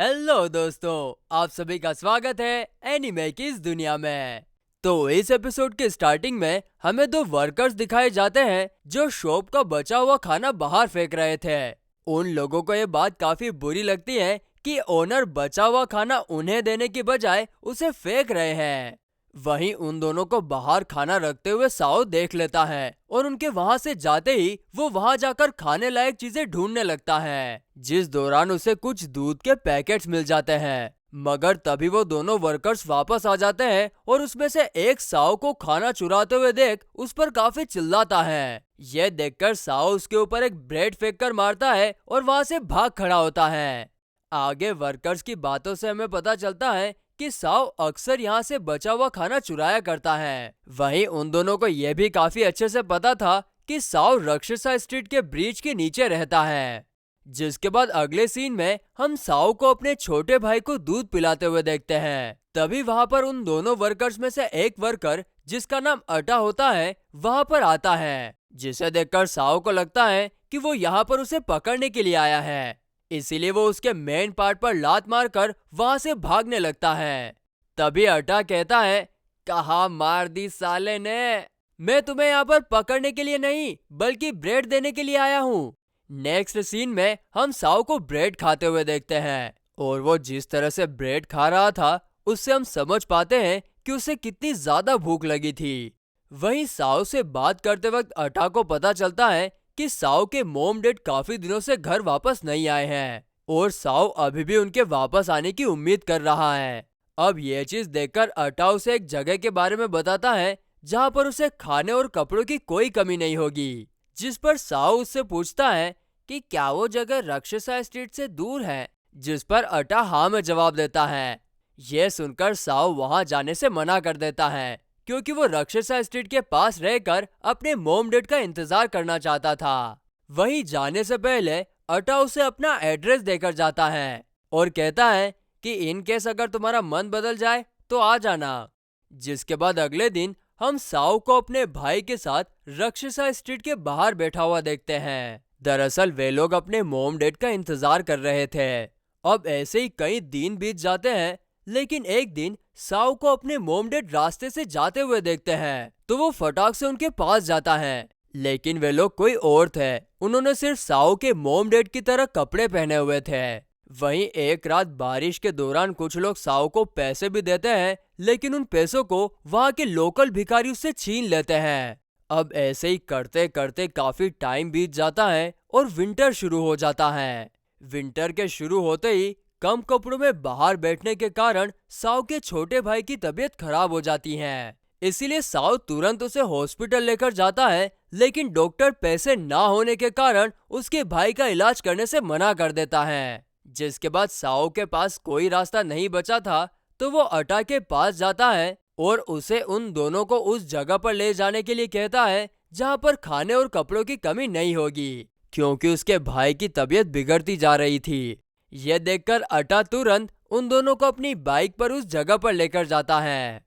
Hello दोस्तों, आप सभी का स्वागत है एनीमे की इस दुनिया में। तो इस एपिसोड के स्टार्टिंग में हमें दो वर्कर्स दिखाए जाते हैं जो शॉप का बचा हुआ खाना बाहर फेंक रहे थे। उन लोगों को ये बात काफी बुरी लगती है कि ओनर बचा हुआ खाना उन्हें देने की बजाय उसे फेंक रहे हैं। वहीं उन दोनों को बाहर खाना रखते हुए साओ देख लेता है और उनके वहां से जाते ही वो वहां जाकर खाने लायक चीजें ढूंढने लगता है, जिस दौरान उसे कुछ दूध के पैकेट्स मिल जाते हैं। मगर तभी वो दोनों वर्कर्स वापस आ जाते हैं और उसमें से एक साओ को खाना चुराते हुए देख उस पर काफी चिल्लाता है। यह देखकर साओ उसके ऊपर एक ब्रेड फेंक कर मारता है और वहां से भाग खड़ा होता है। आगे वर्कर्स की बातों से हमें पता चलता है कि साओ अक्सर यहाँ से बचा हुआ खाना चुराया करता है। वहीं उन दोनों को यह भी काफी अच्छे से पता था कि साओ रक्षसा स्ट्रीट के ब्रिज के नीचे रहता है। जिसके बाद अगले सीन में हम साओ को अपने छोटे भाई को दूध पिलाते हुए देखते हैं। तभी वहां पर उन दोनों वर्कर्स में से एक वर्कर जिसका नाम अटा होता है वहां पर आता है, जिसे देखकर साओ को लगता है कि वो यहाँ पर उसे पकड़ने के लिए आया है। इसीलिए वो उसके मेन पार्ट पर लात मारकर वहां से भागने लगता है। तभी अटा कहता है, कहाँ मार दी साले ने, मैं तुम्हें यहाँ पर पकड़ने के लिए नहीं बल्कि ब्रेड देने के लिए आया हूँ। नेक्स्ट सीन में हम साओ को ब्रेड खाते हुए देखते हैं और वो जिस तरह से ब्रेड खा रहा था उससे हम समझ पाते हैं कि उसे कितनी ज्यादा भूख लगी थी। वहीं साओ से बात करते वक्त अटा को पता चलता है कि साओ के मॉम डैड काफी दिनों से घर वापस नहीं आए हैं और साओ अभी भी उनके वापस आने की उम्मीद कर रहा है। अब ये चीज देखकर अटा उसे एक जगह के बारे में बताता है जहाँ पर उसे खाने और कपड़ों की कोई कमी नहीं होगी, जिस पर साओ उससे पूछता है कि क्या वो जगह रक्षसा स्ट्रीट से दूर है, जिस पर अटा हाँ में जवाब देता है। यह सुनकर साओ वहां जाने से मना कर देता है क्योंकि वो रक्षसा स्ट्रीट के पास रहकर अपने मॉम डैड का इंतजार करना चाहता था। वहीं जाने से पहले अटा उसे अपना एड्रेस देकर जाता है और कहता है कि इन केस अगर तुम्हारा मन बदल जाए तो आ जाना। जिसके बाद अगले दिन हम साओ को अपने भाई के साथ रक्षसा स्ट्रीट के बाहर बैठा हुआ देखते हैं। दरअसल वे लोग अपने मॉम डैड का इंतजार कर रहे थे। अब ऐसे ही कई दिन बीत जाते हैं, लेकिन एक दिन साओ को अपने मॉम डैड रास्ते से जाते हुए देखते हैं तो वो फटाक से उनके पास जाता है, लेकिन वे लोग कोई और थे। उन्होंने सिर्फ साओ के मॉम डैड की तरह कपड़े पहने हुए थे। वहीं एक रात बारिश के दौरान कुछ लोग साओ को पैसे भी देते हैं, लेकिन उन पैसों को वहां के लोकल भिखारी उससे छीन लेते हैं। अब ऐसे ही करते करते काफी टाइम बीत जाता है और विंटर शुरू हो जाता है। विंटर के शुरू होते ही कम कपड़ों में बाहर बैठने के कारण साओ के छोटे भाई की तबीयत खराब हो जाती है। इसीलिए साओ तुरंत उसे हॉस्पिटल लेकर जाता है, लेकिन डॉक्टर पैसे ना होने के कारण उसके भाई का इलाज करने से मना कर देता है। जिसके बाद साओ के पास कोई रास्ता नहीं बचा था तो वो अटा के पास जाता है और उसे उन दोनों को उस जगह पर ले जाने के लिए कहता है जहाँ पर खाने और कपड़ों की कमी नहीं होगी, क्योंकि उसके भाई की तबीयत बिगड़ती जा रही थी। यह देखकर अटा तुरंत उन दोनों को अपनी बाइक पर उस जगह पर लेकर जाता है।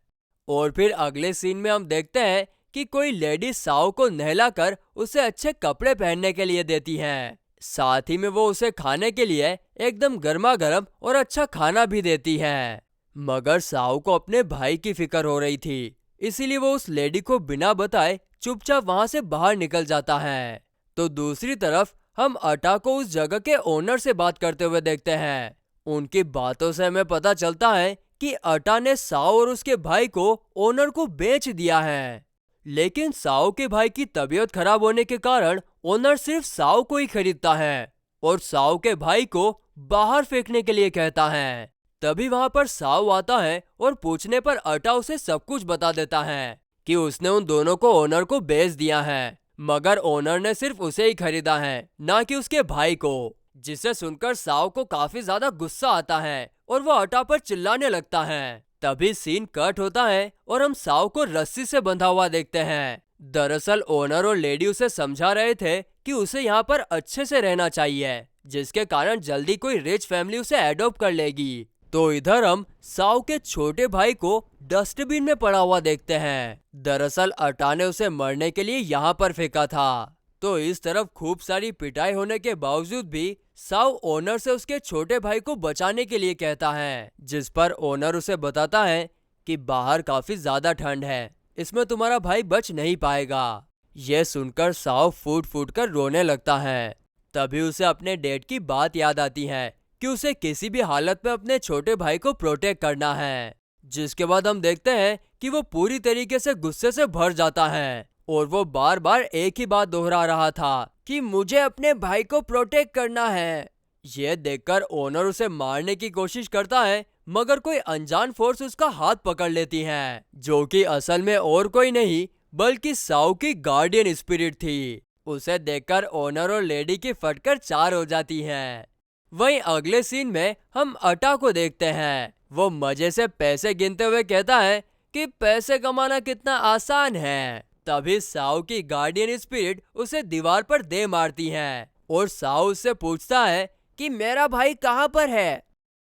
और फिर अगले सीन में हम देखते हैं कि कोई लेडी साओ को नहलाकर उसे अच्छे कपड़े पहनने के लिए देती है। साथ ही में वो उसे खाने के लिए एकदम गर्मा गर्म और अच्छा खाना भी देती है। मगर साओ को अपने भाई की फिक्र हो रही थी, इसीलिए वो उस लेडी को बिना बताए चुपचाप वहां से बाहर निकल जाता है। तो दूसरी तरफ हम अटा को उस जगह के ओनर से बात करते हुए देखते हैं। उनकी बातों से हमें पता चलता है कि अटा ने साओ और उसके भाई को ओनर को बेच दिया है, लेकिन साओ के भाई की तबीयत खराब होने के कारण ओनर सिर्फ साओ को ही खरीदता है और साओ के भाई को बाहर फेंकने के लिए कहता है। तभी वहां पर साओ आता है और पूछने पर अटा उसे सब कुछ बता देता है कि उसने उन दोनों को ओनर को बेच दिया है, मगर ओनर ने सिर्फ उसे ही खरीदा है, ना कि उसके भाई को। जिसे सुनकर साओ को काफी ज्यादा गुस्सा आता है और वो अटा पर चिल्लाने लगता है। तभी सीन कट होता है और हम साओ को रस्सी से बंधा हुआ देखते हैं। दरअसल ओनर और लेडी उसे समझा रहे थे कि उसे यहाँ पर अच्छे से रहना चाहिए, जिसके कारण जल्दी कोई रिच फैमिली उसे एडॉप्ट कर लेगी। तो इधर हम साओ के छोटे भाई को डस्टबिन में पड़ा हुआ देखते हैं। दरअसल अटा ने उसे मरने के लिए यहाँ पर फेंका था। तो इस तरफ खूब सारी पिटाई होने के बावजूद भी साउ ओनर से उसके छोटे भाई को बचाने के लिए कहता है, जिस पर ओनर उसे बताता है कि बाहर काफी ज्यादा ठंड है, इसमें तुम्हारा भाई बच नहीं पाएगा। यह सुनकर साउ फूट फूट कर रोने लगता है। तभी उसे अपने डैड की बात याद आती है कि उसे किसी भी हालत में अपने छोटे भाई को प्रोटेक्ट करना है। जिसके बाद हम देखते हैं कि वो पूरी तरीके से गुस्से से भर जाता है और वो बार बार एक ही बात दोहरा रहा था कि मुझे अपने भाई को प्रोटेक्ट करना है। ये देखकर ओनर उसे मारने की कोशिश करता है, मगर कोई अनजान फोर्स उसका हाथ पकड़ लेती है, जो कि असल में और कोई नहीं बल्कि साउ की गार्डियन स्पिरिट थी। उसे देखकर ओनर और लेडी की फटकर चार हो जाती है। वहीं अगले सीन में हम अटा को देखते हैं। वो मजे से पैसे गिनते हुए कहता है कि पैसे कमाना कितना आसान है। तभी साउ की गार्डियन स्पिरिट उसे दीवार पर दे मारती है और साउ उससे पूछता है कि मेरा भाई कहाँ पर है।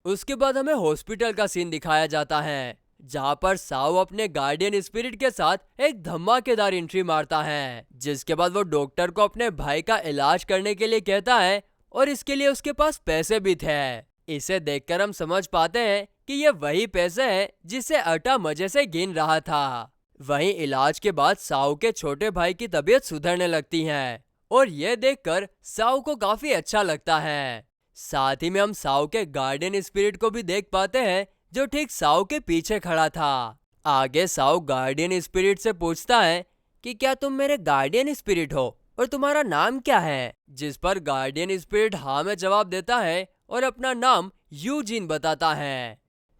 उसके बाद हमें हॉस्पिटल का सीन दिखाया जाता है, जहाँ पर साउ अपने गार्डियन स्पिरिट के साथ एक धमाकेदार एंट्री मारता है, जिसके बाद वो डॉक्टर को अपने भाई का इलाज करने के लिए कहता है और इसके लिए उसके पास पैसे भी थे। इसे देखकर हम समझ पाते हैं कि ये वही पैसे हैं जिसे अटा मजे से गिन रहा था। वहीं इलाज के बाद साउ के छोटे भाई की तबीयत सुधरने लगती है और ये देखकर साउ को काफी अच्छा लगता है। साथ ही में हम साउ के गार्डियन स्पिरिट को भी देख पाते हैं, जो ठीक साउ के पीछे खड़ा था। आगे साउ गार्डियन स्पिरिट से पूछता है कि क्या तुम मेरे गार्डियन स्पिरिट हो और तुम्हारा नाम क्या है, जिस पर गार्डियन स्पिरिट हाँ में जवाब देता है और अपना नाम यूजिन बताता है।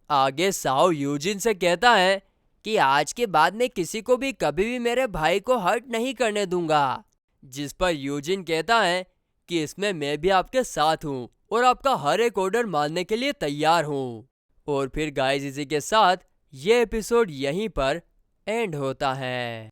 आगे साउ यूजिन से कहता है कि आज के बाद मैं किसी को भी कभी भी मेरे भाई को हर्ट नहीं करने दूंगा, जिस पर यूजिन कहता है कि इसमें मैं भी आपके साथ हूँ और आपका हर एक ऑर्डर मानने के लिए तैयार हूँ। और फिर गाइस इसी के साथ ये एपिसोड यहीं पर एंड होता है।